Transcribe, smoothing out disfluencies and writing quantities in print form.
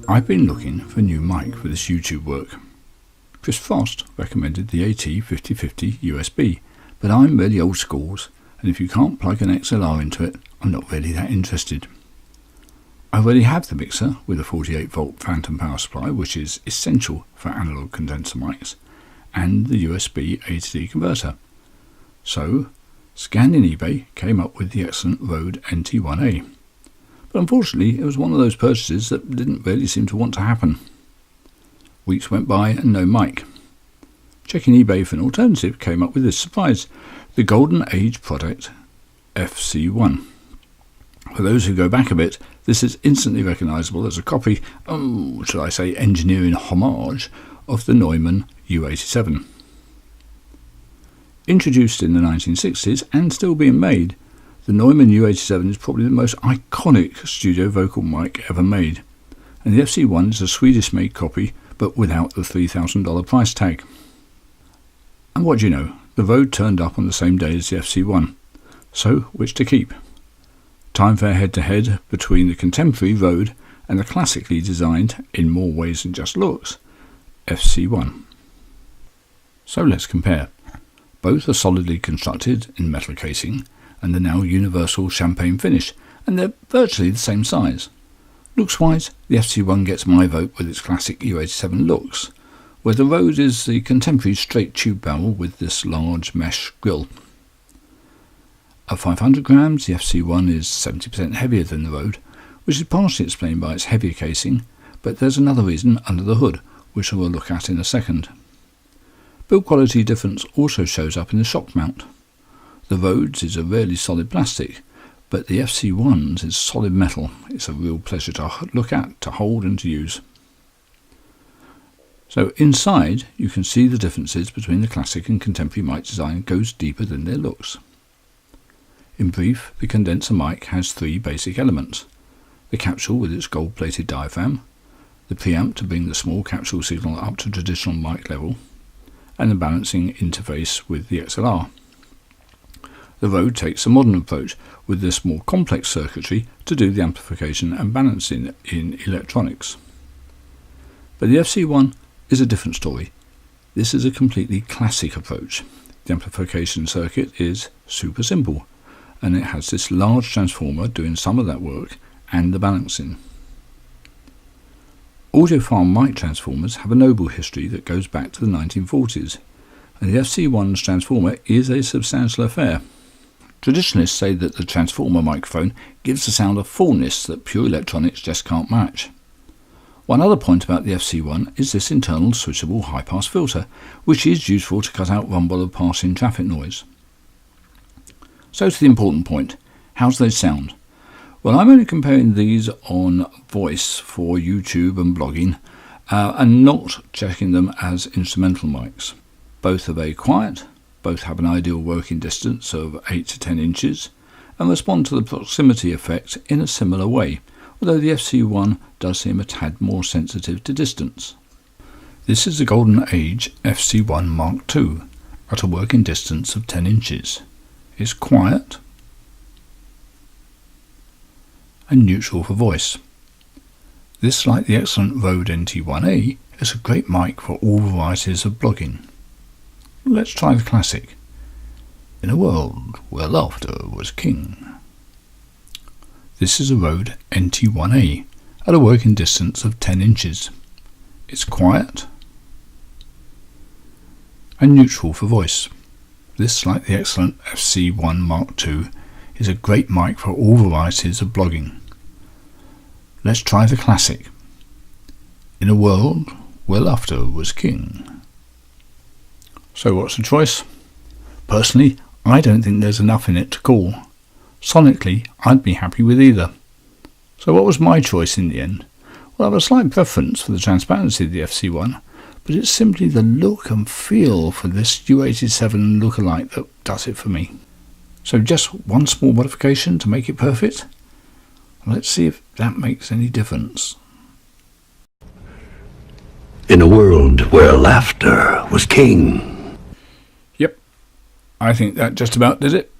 I've been looking for a new mic for this YouTube work. Chris Frost recommended the AT5050 USB, but I'm really old schools, and if you can't plug an XLR into it, I'm not really that interested. I already have the mixer with a 48 volt phantom power supply, which is essential for analog condenser mics, and the USB A to D converter. So, scanning eBay came up with the excellent Rode NT1a. But unfortunately, it was one of those purchases that didn't really seem to want to happen. Weeks went by and no mic. Checking eBay for an alternative came up with this surprise, the Golden Age Project FC1. For those who go back a bit, this is instantly recognisable as a copy, should I say engineering homage, of the Neumann U87. Introduced in the 1960s and still being made, the Neumann U87 is probably the most iconic studio vocal mic ever made, and the FC1 is a Swedish-made copy but without the $3,000 price tag. And what do you know, the Rode turned up on the same day as the FC1, so which to keep? Time for a head-to-head between the contemporary Rode and the classically designed, in more ways than just looks, FC1. So let's compare. Both are solidly constructed in metal casing and the now universal champagne finish, and they're virtually the same size. Looks-wise, the FC1 gets my vote with its classic U87 looks, where the Rode is the contemporary straight tube barrel with this large mesh grille. At 500 grams, the FC1 is 70% heavier than the Rode, which is partially explained by its heavier casing, but there's another reason under the hood, which I will look at in a second. Build quality difference also shows up in the shock mount. The Rode's is a really solid plastic, but the FC1's is solid metal. It's a real pleasure to look at, to hold and to use. So inside you can see the differences between the classic and contemporary mic design goes deeper than their looks. In brief, the condenser mic has three basic elements: the capsule with its gold-plated diaphragm, the preamp to bring the small capsule signal up to traditional mic level, and the balancing interface with the XLR. The Rode takes a modern approach with this more complex circuitry to do the amplification and balancing in electronics. But the FC1 is a different story. This is a completely classic approach. The amplification circuit is super simple, and it has this large transformer doing some of that work and the balancing. Audiophile mic transformers have a noble history that goes back to the 1940s, and the FC1's transformer is a substantial affair. Traditionalists say that the transformer microphone gives a sound of fullness that pure electronics just can't match. One other point about the FC1 is this internal switchable high-pass filter, which is useful to cut out rumble of passing traffic noise. So to the important point, how's they sound? Well, I'm only comparing these on voice for YouTube and blogging, and not checking them as instrumental mics. Both are very quiet, both have an ideal working distance of 8 to 10 inches, and respond to the proximity effect in a similar way, although the FC1 does seem a tad more sensitive to distance. This is the Golden Age FC1 Mark II, at a working distance of 10 inches. It's quiet and neutral for voice. This, like the excellent Rode NT1a, is a great mic for all varieties of blogging. Let's try the classic. In a world where laughter was king. This is a Rode NT1a at a working distance of 10 inches. It's quiet and neutral for voice. This, like the excellent FC1 Mark II, is a great mic for all varieties of blogging. Let's try the classic. In a world where laughter was king. So what's the choice? Personally, I don't think there's enough in it to call. Sonically, I'd be happy with either. So what was my choice in the end? Well, I have a slight preference for the transparency of the FC1, but it's simply the look and feel for this U87 lookalike that does it for me. So just one small modification to make it perfect? Let's see if that makes any difference. In a world where laughter was king. Yep, I think that just about did it.